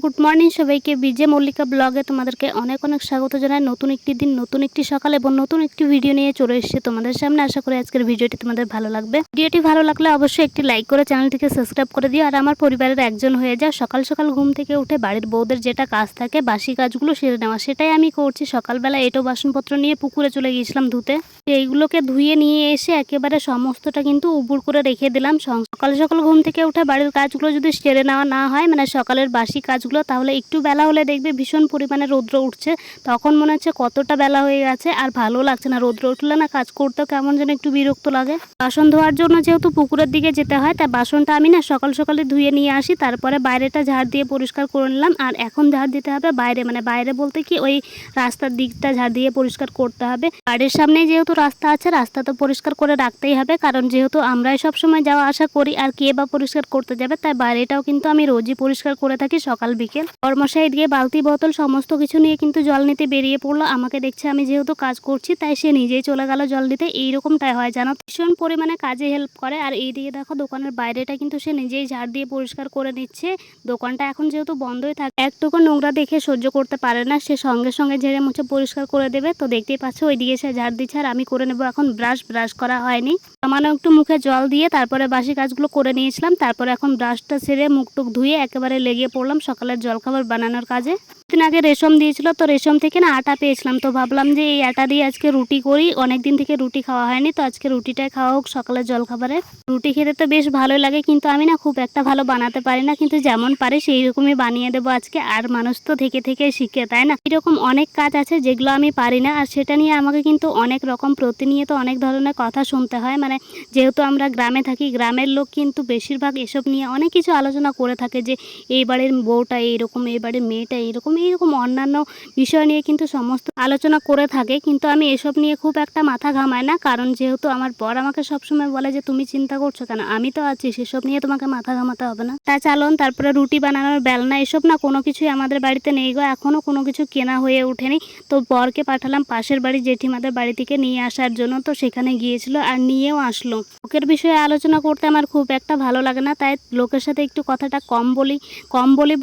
Good morning সবাইকে। বিজে মল্লিকা ব্লগে তোমাদেরকে অনেক অনেক স্বাগত জানাই। নতুন একটি দিন, নতুন একটি সকাল এবং নতুন একটি ভিডিও নিয়ে চলে এসেছি তোমাদের সামনে। আশা করি আজকের ভিডিওটি তোমাদের ভালো লাগবে। ভিডিওটি ভালো লাগলে অবশ্যই একটি লাইক করে চ্যানেলটিকে সাবস্ক্রাইব করে দিও আর আমার পরিবারের একজন হয়ে যাও। সকাল সকাল ঘুম থেকে উঠে বাড়ির বউদের যেটা কাজ থাকে বাসি কাজগুলো সেরে নেওয়া, সেটাই আমি করছি। সকালবেলা এটো বাসনপত্র নিয়ে পুকুরে চলে গিয়েছিলাম ধুতে। এইগুলোকে ধুয়ে নিয়ে এসে একেবারে সমস্তটা কিন্তু উবুড় করে রেখে দিলাম। সকাল সকাল ঘুম থেকে উঠে বাড়ির কাজগুলো যদি সেরে নেওয়া না হয়, মানে সকালের বাসি কাজগুলো, তাহলে একটু বেলা হলে দেখবে ভীষণ পরিমাণে রৌদ্র উঠছে। তখন মনে হচ্ছে কতটা বেলা হয়ে গেছে আর ভালো লাগছে না। রৌদ্র উঠলে না কাজ করতেও কেমন যেন একটু বিরক্ত লাগে। বাসন ধোয়ার জন্য যেহেতু পুকুরের দিকে যেতে হয়, তাই বাসনটা আমি না সকাল সকালে ধুয়ে নিয়ে আসি। তারপরে বাইরেটা ঝাড় দিয়ে পরিষ্কার করে নিলাম। আর এখন ঝাড় দিতে হবে বাইরে, মানে বাইরে বলতে কি ওই রাস্তার দিকটা ঝাড় দিয়ে পরিষ্কার করতে হবে। বাড়ির সামনে যেহেতু রাস্তা আছে, রাস্তা তো পরিষ্কার করে রাখতেই হবে, কারণ যেহেতু আমরাই সবসময় যাওয়া আসা করি আর কে বা পরিষ্কার করতে যাবে। তাই বাইরেটাও কিন্তু আমি রোজই পরিষ্কার করে থাকি সকাল বিকেল। কর্মশাই দিয়ে বালতি বোতল সমস্ত কিছু নিয়ে কিন্তু জল নিতে বেরিয়ে পড়লো। আমাকে দেখছে আমি যেহেতু কাজ করছি, তাই সে নিজেই চলে গেল জল নিতে। এইরকমটাই হয় জানো, ভীষণ পরিমাণে কাজে হেল্প করে। আর এই দিকে দেখো দোকানের বাইরেটা কিন্তু সে নিজেই ঝাড় দিয়ে পরিষ্কার করে নিচ্ছে। দোকানটা এখন যেহেতু বন্ধই থাকে, একটুকু নোংরা দেখে সহ্য করতে পারে না, সে সঙ্গে সঙ্গে ঝেড়ে মুছে পরিষ্কার করে দেবে। তো দেখতেই পাচ্ছ ওইদিকে সে ঝাড় দিচ্ছে আর আমি করে নেবো এখন ব্রাশ করা হয়নি। সামান্য একটু মুখে জল দিয়ে তারপরে বাসি কাজগুলো করে নিয়েছিলাম। তারপরে এখন ব্রাশটা সেরে মুখ টুক ধুয়ে একেবারে লেগে পড়লাম সকালের জলখাবার বানানোর কাজে। দিন আগে রেশম দিয়েছিল, তো রেশম থেকে না আটা পেয়েছিলাম, তো ভাবলাম যে এই আটা দিয়ে আজকে রুটি করি। অনেকদিন থেকে রুটি খাওয়া হয়নি, তো আজকে রুটিটাই খাওয়া হোক সকালের জলখাবারে। রুটি খেতে তো বেশ ভালোই লাগে, কিন্তু আমি না খুব একটা ভালো বানাতে পারি না, কিন্তু যেমন পারি সেই রকমই বানিয়ে দেবো আজকে। আর মানুষ তো থেকে থেকে শিখে, তাই না? এরকম অনেক কাজ আছে যেগুলো আমি পারি না, আর সেটা নিয়ে আমাকে কিন্তু অনেক রকম প্রতিনিয়ত অনেক ধরনের কথা শুনতে হয়। মানে যেহেতু আমরা গ্রামে থাকি, গ্রামের লোক কিন্তু বেশিরভাগ এসব নিয়ে অনেক কিছু আলোচনা করে থাকে, যে এই বাড়ির বউটা এইরকম, এই বাড়ির মেয়েটা এইরকম, এইরকম অন্যান্য বিষয় নিয়ে কিন্তু সমস্ত আলোচনা করে থাকে। কিন্তু আমি এসব নিয়ে খুব একটা মাথা ঘামাই না, কারণ যেহেতু আমার বর আমাকে সবসময় বলে যে তুমি চিন্তা করছো কেন, আমি তো আছি, সেসব নিয়ে তোমাকে মাথা ঘামাতে হবে না। তা চালন, তারপরে রুটি বানানোর বেলনা, এসব না কোনো কিছুই আমাদের বাড়িতে নেই গো, এখনও কোনো কিছু কেনা হয়ে ওঠেনি। তো বরকে পাঠালাম পাশের বাড়ি জেঠিমাদের বাড়ি থেকে নিয়ে আসার জন্য, তো সেখানে গিয়েছিল আর নিয়েও আসলো। লোকের বিষয়ে আলোচনা করতে আমার খুব একটা ভালো লাগে না, তাই লোকের সাথে একটু কথাটা কম বলি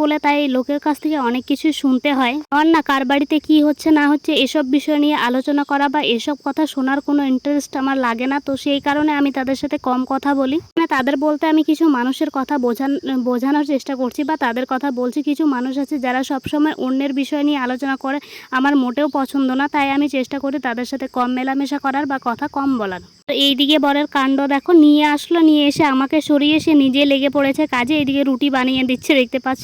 বলে তাই লোকের কাছ থেকে অনেক কিছু শুনতে হয়। আর না কার বাড়িতে কি হচ্ছে না হচ্ছে এসব বিষয় নিয়ে আলোচনা করা বা এসব কথা শোনার কোনো ইন্টারেস্ট আমার লাগে না। তো সেই কারণে আমি তাদের সাথে কম কথা বলি। মানে তাদের বলতে আমি কিছু মানুষের কথা বোঝানোর চেষ্টা করছি, বা তাদের কথা বলছি। কিছু মানুষ আছে যারা সবসময় অন্যের বিষয় নিয়ে আলোচনা করে, আমার মোটেও পছন্দ না। তাই আমি চেষ্টা করি তাদের সাথে কম মেলামেশা করার বা কথা কম বলার। তো এইদিকে বরের কাণ্ড দেখো, নিয়ে আসলো, নিয়ে এসে আমাকে সরিয়ে সে নিজে লেগে পড়েছে কাজে। এইদিকে রুটি বানিয়ে দিচ্ছে, দেখতে পাচ্ছ।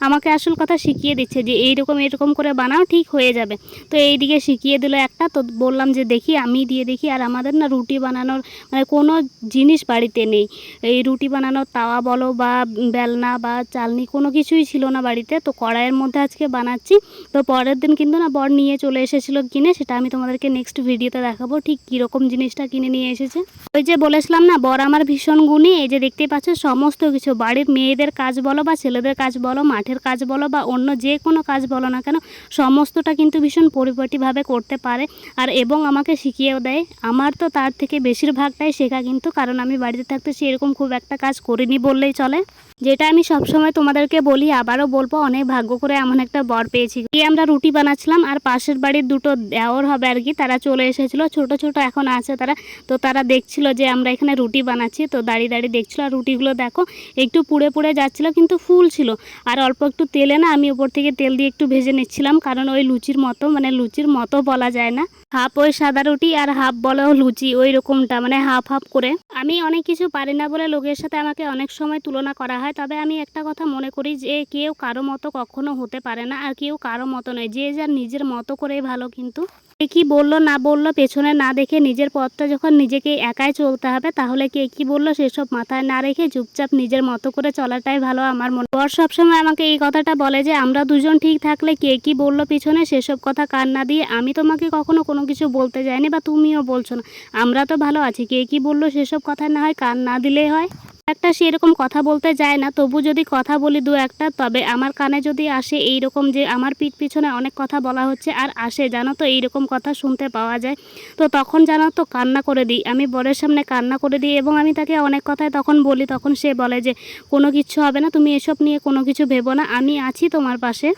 আমাকে আসল কথা শিখিয়ে দিচ্ছে যে এরকম করে বানাও, ঠিক হয়ে যাবে। তো এইদিকে শিখিয়ে দিল একটা, তো বললাম যে দেখি আমি দিয়ে দেখি। আর আমাদের না রুটি বানানোর মানে কোনো জিনিস বাড়িতে নেই। এই রুটি বানানোর তাওয়া বলো বা বেলনা বা চালনি কোনো কিছুই ছিল না বাড়িতে। তো কড়াইয়ের মধ্যে আজকে বানাচ্ছি। তো পরের দিন কিন্তু না বর নিয়ে চলে এসেছিলো কিনে, সেটা আমি তোমাদেরকে নেক্সট ভিডিওতে দেখাবো ঠিক কীরকম জিনিসটা কিনে নিয়ে এসেছে। ওই যে বলেছিলাম না বর আমার ভীষণ গুণী। এই যে দেখতে পাচ্ছ সমস্ত কিছু বাড়ির মেয়েদের কাজ বলো বা ছেলেদের কাজ বলো, মাঠের কাজ বলো বা অন্য যে কোনো কাজ বলো না কেন, সমস্তটা কিন্তু ভীষণ পরিপাটিভাবে করতে পারে। আর এবং আমাকে শিখিয়েও দেয়। আমার তো তার থেকে বেশিরভাগটাই শেখা কিন্তু, কারণ আমি বাড়িতে থাকতে সেরকম খুব একটা কাজ করিনি বললেই চলে। যেটা আমি সবসময় তোমাদেরকে বলি, আবারও বলবো, অনেক ভাগ্য করে এমন একটা বর পেয়েছি। আমরা রুটি বানাচ্ছিলাম আর পাশের বাড়ির দুটো দেওর হবে আর কি, তারা চলে এসেছিলো। ছোট ছোট এখন আছে তারা। তো তারা দেখছিল যে আমরা এখানে রুটি বানাচ্ছি, তো দাঁড়িয়ে দাঁড়িয়ে দেখছিল। আর রুটিগুলো দেখো একটু পুড়ে পুড়ে যাচ্ছিলো, কিন্তু ফুল ছিল। আর অল্প একটু তেলে না আমি উপর থেকে তেল দিয়ে একটু ভেজে নিচ্ছিলাম, কারণ ওই লুচির মতো, মানে লুচির মতো বলা যায় না, হাফ ওই সাদা রুটি আর হাফ বলো লুচি, ওই রকমটা, মানে হাফ হাফ করে। আমি অনেক কিছু পারি না বলে লোকের সাথে আমাকে অনেক সময় তুলনা করা হয়। তবে আমি একটা কথা মনে করি যে কেউ কারো মতো কখনো হতে পারে না, আর কেউ কারো মতো নয়। যে যার নিজের মতো করেই ভালো। কিন্তু কে কি বললো না বললো পেছনে না দেখে, নিজের পথটা যখন নিজেকে একাই চলতে হবে, তাহলে কে কি বললো সেসব মাথায় না রেখে চুপচাপ নিজের মতো করে চলাটাই ভালো আমার মনে। বর সবসময় আমাকে এই কথাটা বলে যে আমরা দুজন ঠিক থাকলে কে কি বললো পিছনে সেসব কথা কান না দিয়ে, আমি তোমাকে কখনো কোনো কিছু বলতে যাইনি বা তুমিও বলছো না, আমরা তো ভালো আছি, কে কি বললো সেসব কথা না হয় কান না দিলেই হয়। একটা সেরকম কথা বলতে যায় না, তবু যদি কথা বলি দু একটা, তবে আমার কানে যদি আসে এইরকম যে আমার পিঠ পিছনে অনেক কথা বলা হচ্ছে আর আসে, জানো তো এইরকম কথা শুনতে পাওয়া যায়, তো তখন জানো তো কান্না করে দিই, আমি বরের সামনে কান্না করে দিই এবং আমি তাকে অনেক কথাই তখন বলি। তখন সে বলে যে কোনো কিচ্ছু হবে না, তুমি এসব নিয়ে কোনো কিছু ভেবো না, আমি আছি তোমার পাশে।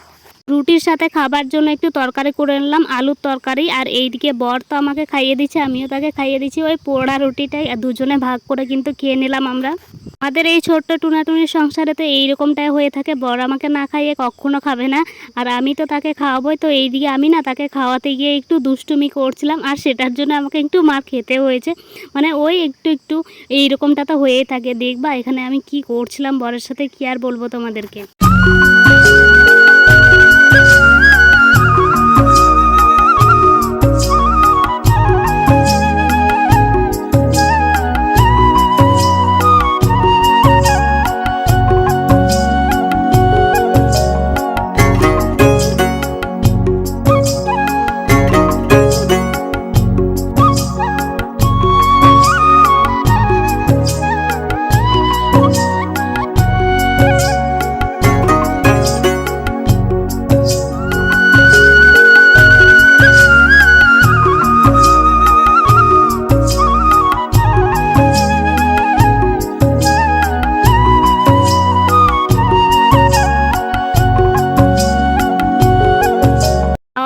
রুটির সাথে খাবার জন্য একটু তরকারি করে নিলাম, আলুর তরকারি। আর এইদিকে বর তো আমাকে খাইয়ে দিচ্ছে, আমিও তাকে খাইয়ে দিচ্ছি ওই পোড়া রুটিটাই, আর দুজনে ভাগ করে কিন্তু খেয়ে নিলাম আমরা। আমাদের এই ছোট্ট টুনাটুনির সংসারে তো এইরকমটাই হয়ে থাকে, বর আমাকে না খাইয়ে কখনো খাবে না, আর আমি তো তাকে খাওয়াবোই। তো এইদিকে আমি না তাকে খাওয়াতে গিয়ে একটু দুষ্টুমি করছিলাম, আর সেটার জন্য আমাকে একটু মার খেতে হয়েছে। মানে ওই একটু একটু এইরকমটা তো হয়েই থাকে। দেখবা এখানে আমি কি করছিলাম বরের সাথে, কি আর বলবো তোমাদেরকে।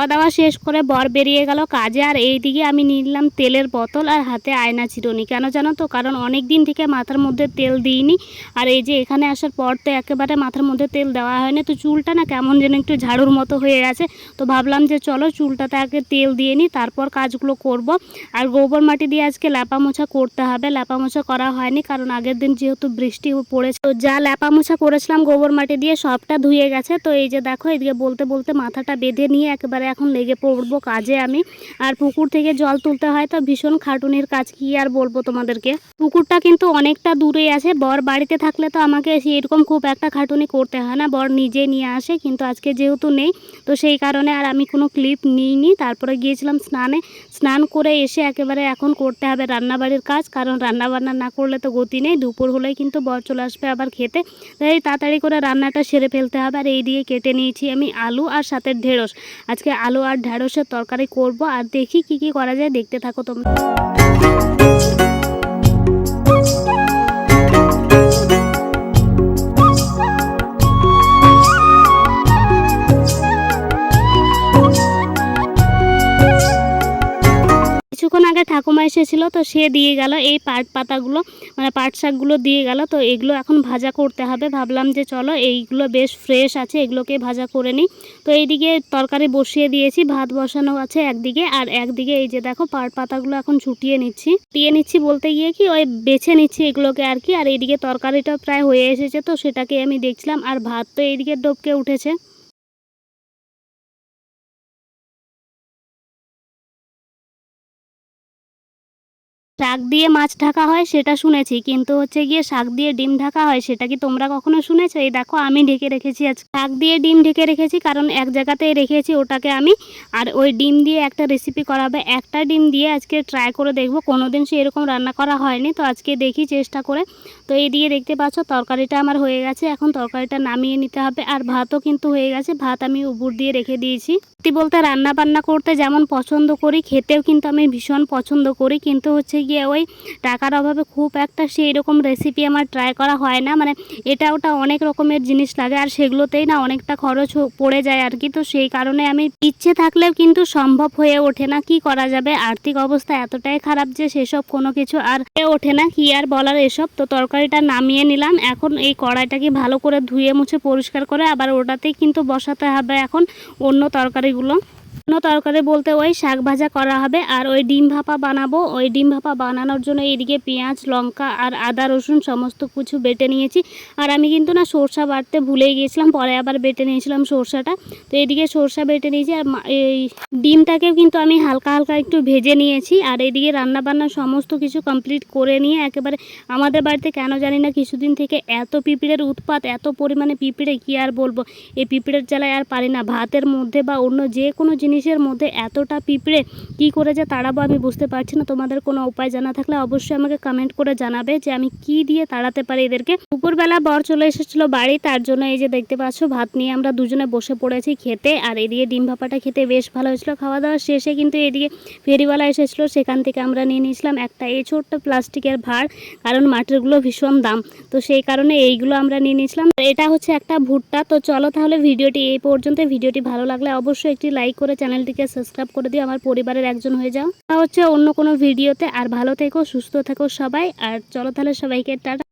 খাওয়া দাওয়া শেষ করে বর বেরিয়ে গেল কাজে, আর এইদিকে আমি নিলাম তেলের বোতল আর হাতে আয়না চিরুনি। কেন জানো তো, কারণ অনেক দিন থেকে মাথার মধ্যে তেল দিইনি, আর এই যে এখানে আসার পর তো একেবারে মাথার মধ্যে তেল দেওয়া হয়নি, তো চুলটা না কেমন যেন একটু ঝাড়ুর মতো হয়ে গেছে। তো ভাবলাম যে চলো চুলটাতে আগে তেল দিয়ে নিই, তারপর কাজগুলো করব। আর গোবর মাটি দিয়ে আজকে ল্যাপা মোছা করতে হবে, ল্যাপা মোছা করা হয়নি কারণ আগের দিন যেহেতু বৃষ্টি পড়েছে, তো যা ল্যাপা মোছা করেছিলাম গোবর মাটি দিয়ে সবটা ধুয়ে গেছে। তো এই যে দেখো এদিকে বলতে বলতে মাথাটা বেঁধে নিয়ে একেবারে এখন লেগে পড়বো কাজে আমি। আর পুকুর থেকে জল তুলতে হয়, তো ভীষণ খাটুনির কাজ, কি আর বলবো তোমাদেরকে। পুকুরটা কিন্তু অনেকটা দূরেই আছে, বর বাড়িতে থাকলে তো আমাকে এরকম খুব একটা খাটুনি করতে হয় না, বর নিজে নিয়ে আসে, কিন্তু আজকে যেহেতু নেই তো সেই কারণে আর আমি কোনো ক্লিপ নিইনি। তারপরে গিয়েছিলাম স্নানে, স্নান করে এসে একেবারে এখন করতে হবে রান্নাবাড়ির কাজ, কারণ রান্নাবান্না না করলে তো গতি নেই। দুপুর হলেই কিন্তু বর চলে আসবে আবার খেতে, তাই তাড়াতাড়ি করে রান্নাটা সেরে ফেলতে হবে। আর এই দিয়ে কেটে নিয়েছি আমি আলু আর সাথে ঢেঁড়স, আজকে আলু আর ঢেঁড়সের তরকারি করব। আর দেখি কি কি করা যায়, দেখতে থাকো তোমরা। কিছুক্ষণ আগে ঠাকুমা এসেছিলো, তো সে দিয়ে গেল এই পাট পাতাগুলো, মানে পাট শাকগুলো দিয়ে গেল। তো এগুলো এখন ভাজা করতে হবে, ভাবলাম যে চলো এইগুলো বেশ ফ্রেশ আছে, এগুলোকে ভাজা করে নিই। তো এইদিকে তরকারি বসিয়ে দিয়েছি, ভাত বসানো আছে একদিকে, আর একদিকে এই যে দেখো পাট পাতাগুলো এখন ছুটিয়ে নিচ্ছি বলতে গিয়ে কি ওই বেছে নিচ্ছি এগুলোকে আর কি। আর এইদিকে তরকারিটা প্রায় হয়ে এসেছে, তো সেটাকে আমি দেখছিলাম। আর ভাত তো এইদিকে ডবকে উঠেছে। শাক দিয়ে মাছ ঢাকা হয় সেটা শুনেছি, কিন্তু হচ্ছে গিয়ে শাক দিয়ে ডিম ঢাকা হয় সেটা কি তোমরা কখনো শুনেছো? এই দেখো আমি ঢেকে রেখেছি, আজ শাক দিয়ে ডিম ঢেকে রেখেছি, কারণ এক জায়গাতেই রেখেছি ওটাকে আমি। আর ওই ডিম দিয়ে একটা রেসিপি করা হবে, একটা ডিম দিয়ে আজকে ট্রাই করে দেখবো, কোনোদিন সে এরকম রান্না করা হয়নি, তো আজকে দেখি চেষ্টা করে। তো এই দিয়ে দেখতে পাচ্ছ তরকারিটা আমার হয়ে গেছে, এখন তরকারিটা নামিয়ে নিতে হবে। আর ভাতও কিন্তু হয়ে গেছে, ভাত আমি উপর দিয়ে রেখে দিয়েছি। সত্যি বলতে রান্না বান্না করতে যেমন পছন্দ করি, খেতেও কিন্তু আমি ভীষণ পছন্দ করি, কিন্তু হচ্ছে গিয়ে ওই টাকার অভাবে খুব একটা সেই রকম রেসিপি আমার ট্রাই করা হয় না। মানে এটা ওটা অনেক রকমের জিনিস লাগে, আর সেগুলোতেই না অনেকটা খরচ পড়ে যায় আর কি। তো সেই কারণে আমি ইচ্ছে থাকলেও কিন্তু সম্ভব হয়ে ওঠে না, কি করা যাবে, আর্থিক অবস্থা এতটাই খারাপ যে সেসব কোনো কিছু আর হয়ে ওঠে না, কি আর বলার এসব। তো তরকারিটা নামিয়ে নিলাম, এখন এই কড়াইটাকে ভালো করে ধুয়ে মুছে পরিষ্কার করে আবার ওটাতেই কিন্তু বসাতে হবে এখন অন্য তরকারিগুলো। অন্য তরকারি বলতে ওই শাক ভাজা করা হবে, আর ওই ডিম ভাপা বানাবো। ওই ডিম ভাপা বানানোর জন্য এইদিকে পেঁয়াজ লঙ্কা আর আদা রসুন সমস্ত কিছু বেটে নিয়েছি। আর আমি কিন্তু না সরষা বাটতে ভুলেই গিয়েছিলাম, পরে আবার বেটে নিয়েছিলাম সরষাটা। তো এইদিকে সরষা বেটে নিয়েছি, আর এই ডিমটাকেও কিন্তু আমি হালকা হালকা একটু ভেজে নিয়েছি। আর এইদিকে রান্নাবান্না সমস্ত কিছু কমপ্লিট করে নিয়ে একেবারে আমাদের বাড়িতে কেন জানি না কিছুদিন থেকে এত পিঁপড়ের উৎপাত, এত পরিমাণে পিঁপড়ে, কি আর বলবো। এই পিঁপড়ের জ্বালায় আর পারি না, ভাতের মধ্যে বা অন্য যে কোনো জিনিসের মধ্যে এতটা পিঁপড়ে কি করে যে তাড়াবো আমি বুঝতে পারছি না। তোমাদের কোনো উপায় জানা থাকলে অবশ্যই আমাকে কমেন্ট করে জানাবে যে আমি কি দিয়ে তাড়াতে পারি এদেরকে। দুপুরবেলা বর চলে এসেছিলো বাড়ি, তার জন্য এই যে দেখতে পাচ্ছ ভাত নিয়ে আমরা দুজনে বসে পড়েছি খেতে। আর এদিকে ডিম ভাপাটা খেতে বেশ ভালো হয়েছিল। খাওয়া দাওয়া শেষে কিন্তু এদিকে ফেরিওয়ালা এসেছিলো, সেখান থেকে আমরা নিয়ে নিয়েছিলাম একটা এই ছোট্ট প্লাস্টিকের ভাঁড়, কারণ মাটিরগুলো ভীষণ দাম, তো সেই কারণে এইগুলো আমরা নিয়ে নিয়েছিলাম। এটা হচ্ছে একটা ভুট্টা। তো চলো তাহলে ভিডিওটি এই পর্যন্ত। ভিডিওটি ভালো লাগলে অবশ্যই একটি লাইক করে চ্যানেলটিকে সাবস্ক্রাইব করে দিও, আমার পরিবারের একজন হয়ে যাও। তা হচ্ছে অন্য কোনো ভিডিওতে। আর ভালো থেকো, সুস্থ থেকো সবাই। আর চলো তাহলে সবাইকে টাটা।